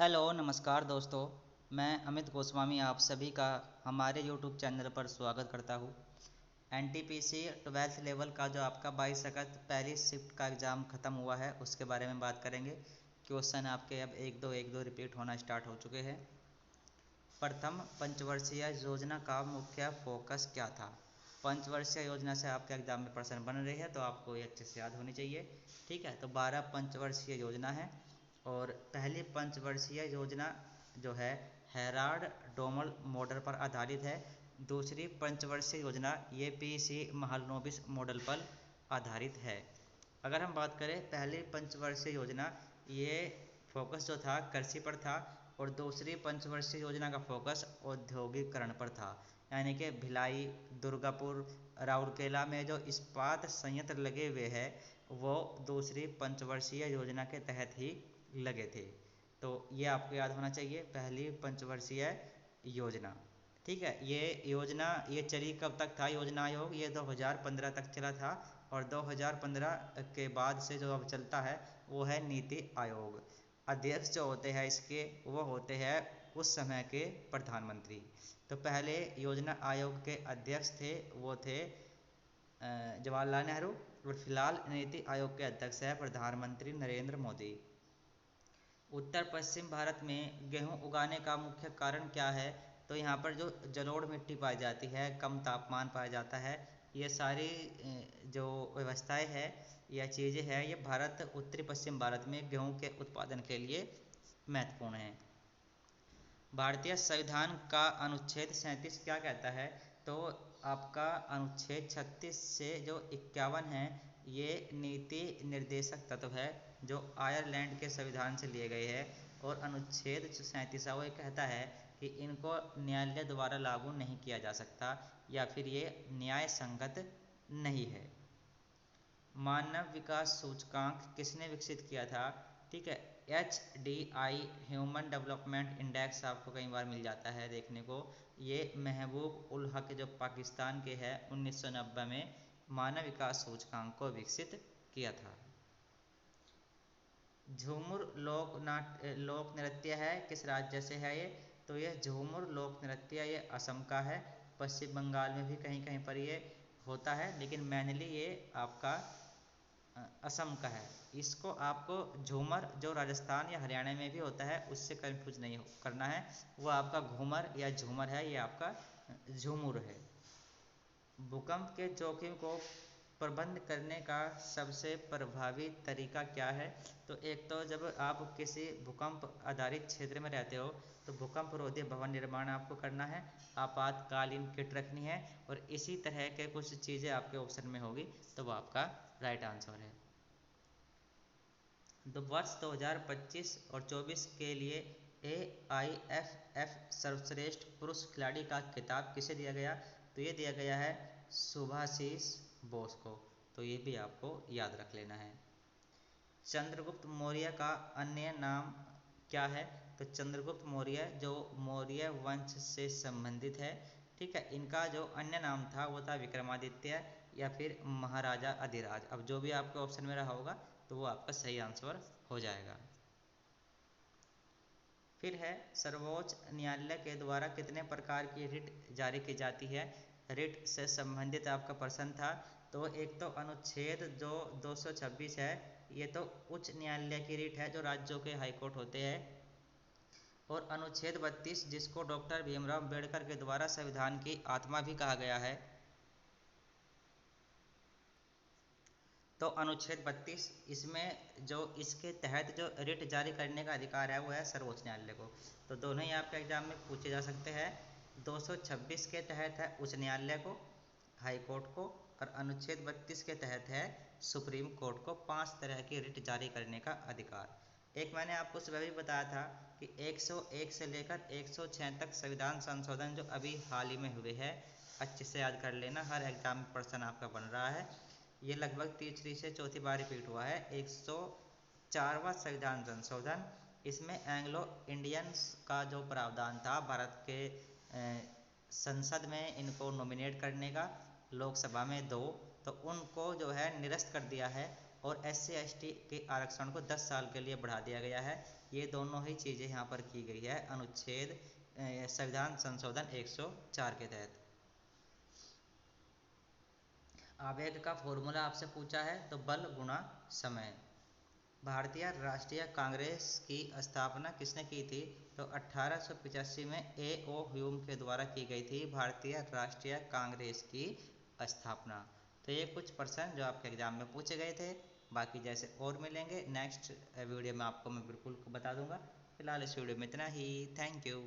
Hello नमस्कार दोस्तों। मैं अमित गोस्वामी आप सभी का हमारे यूट्यूब चैनल पर स्वागत करता हूँ। एनटीपीसी 12th लेवल का जो आपका 22 अगस्त पहली शिफ्ट का एग्ज़ाम ख़त्म हुआ है उसके बारे में बात करेंगे। क्वेश्चन आपके अब एक दो रिपीट होना स्टार्ट हो चुके हैं। प्रथम पंचवर्षीय योजना का मुख्य फोकस क्या था? पंचवर्षीय योजना से आपके एग्जाम में प्रश्न बन रही है तो आपको ये अच्छे से याद होनी चाहिए। ठीक है, तो 12 पंचवर्षीय योजना है और पहली पंचवर्षीय योजना जो है हेराल्ड डोमल मॉडल पर आधारित है। दूसरी पंचवर्षीय योजना ये पीसी महालनोबिस मॉडल पर आधारित है। अगर हम बात करें पहली पंचवर्षीय योजना, ये फोकस जो था कृषि पर था और दूसरी पंचवर्षीय योजना का फोकस औद्योगिकरण पर था, यानी कि भिलाई, दुर्गापुर, राउरकेला में जो इस्पात संयंत्र लगे हुए हैं वो दूसरी पंचवर्षीय योजना के तहत ही लगे थे। तो ये आपको याद होना चाहिए, पहली पंचवर्षीय योजना। ठीक है, ये योजना ये चली कब तक था? योजना आयोग ये 2015 तक चला था और 2015 के बाद से जो अब चलता है वो है नीति आयोग। अध्यक्ष जो होते हैं इसके वो होते हैं उस समय के प्रधानमंत्री। तो पहले योजना आयोग के अध्यक्ष थे वो थे जवाहरलाल नेहरू और फिलहाल नीति आयोग के अध्यक्ष है प्रधानमंत्री नरेंद्र मोदी। उत्तर पश्चिम भारत में गेहूं उगाने का मुख्य कारण क्या है? तो यहाँ पर जो जलोढ़ मिट्टी पाई जाती है, कम तापमान पाया जाता है, ये सारी जो व्यवस्थाएं है या चीज़ें हैं ये भारत उत्तरी पश्चिम भारत में गेहूं के उत्पादन के लिए महत्वपूर्ण है। भारतीय संविधान का अनुच्छेद 37 क्या कहता है? तो आपका अनुच्छेद 36 से जो 51 है ये नीति निर्देशक तत्व है जो आयरलैंड के संविधान से लिए गए हैं। और अनुच्छेद 37 वो कहता है कि इनको न्यायालय द्वारा लागू नहीं किया जा सकता या फिर ये न्याय संगत नहीं है। मानव विकास सूचकांक किसने विकसित किया था? ठीक है, HDI ह्यूमन डेवलपमेंट इंडेक्स आपको कई बार मिल जाता है देखने को। ये महबूब उल हक जो पाकिस्तान के हैं 1990 में मानव विकास सूचकांक को विकसित किया था। झूमुर लोक नृत्य है किस राज्य से है ये? तो ये झूमुर लोक नृत्य ये असम का है। पश्चिम बंगाल में भी कहीं कहीं पर ये होता है लेकिन मेनली ये आपका असम का है। इसको आपको झूमर जो राजस्थान या हरियाणा में भी होता है उससे कंफ्यूज नहीं करना है, वो आपका घूमर या झूमर है, ये आपका झूमुर है। भूकंप के जोखिम को प्रबंध करने का सबसे प्रभावी तरीका क्या है? तो एक तो जब आप किसी भूकंप आधारित क्षेत्र में रहते हो तो भूकंप रोधी भवन निर्माण आपको करना है, आपातकालीन किट रखनी है और इसी तरह के कुछ चीज़ें आपके ऑप्शन में होगी तो वो आपका राइट आंसर है। वर्ष 2025 और 24 के लिए AIFF सर्वश्रेष्ठ पुरुष खिलाड़ी का खिताब किसे दिया गया? तो ये दिया गया है सुभाषिस बोस को। तो ये भी आपको याद रख लेना है। चंद्रगुप्त मौर्य का अन्य नाम क्या है? तो चंद्रगुप्त मौर्य जो मौर्य वंश से संबंधित है। ठीक है, इनका जो अन्य नाम था वो था विक्रमादित्य या फिर महाराजा अधिराज। अब जो भी आपके ऑप्शन में रहा होगा तो वो आपका सही आंसर हो जाएगा। फिर है सर्वोच्च न्यायालय के द्वारा कितने प्रकार की रिट जारी की जाती है? रिट से संबंधित आपका प्रश्न था। तो एक तो अनुच्छेद जो 226 है ये तो उच्च न्यायालय की रिट है जो राज्यों के हाईकोर्ट होते हैं। और अनुच्छेद 32 जिसको डॉक्टर भीमराव अम्बेडकर के द्वारा संविधान की आत्मा भी कहा गया है। तो अनुच्छेद 32 इसमें जो इसके तहत जो रिट जारी करने का अधिकार है वो है सर्वोच्च न्यायालय को। तो दोनों ही आपके एग्जाम में पूछे जा सकते हैं। 226 के तहत है उच्च न्यायालय को, हाई कोर्ट को, और अनुच्छेद 32 के तहत है सुप्रीम कोर्ट को 5 तरह की रिट जारी करने का अधिकार। एक मैंने आपको सुबह भी बताया था कि 101 से लेकर 106 तक संविधान संशोधन जो अभी हाल ही में हुए हैं, अच्छे से याद कर लेना, हर एग्जाम में प्रश्न आपका बन रहा है। ये लगभग तीसरी से चौथी बार रिपीट हुआ है। 104वां संविधान संशोधन, इसमें एंग्लो इंडियंस का जो प्रावधान था भारत के संसद में इनको नॉमिनेट करने का, लोकसभा में 2, तो उनको जो है निरस्त कर दिया है और SC ST के आरक्षण को 10 साल के लिए बढ़ा दिया गया है। ये दोनों ही चीज़ें यहाँ पर की गई है अनुच्छेद संविधान संशोधन 104 के तहत। आवेग का फॉर्मूला आपसे पूछा है तो बल गुणा समय। भारतीय राष्ट्रीय कांग्रेस की स्थापना किसने की थी? तो 1885 में A.O. ह्यूम के द्वारा की गई थी भारतीय राष्ट्रीय कांग्रेस की स्थापना। तो ये कुछ प्रश्न जो आपके एग्जाम में पूछे गए थे। बाकी जैसे और मिलेंगे नेक्स्ट वीडियो में आपको मैं बिल्कुल बता दूंगा। फिलहाल इस वीडियो में इतना ही। Thank you.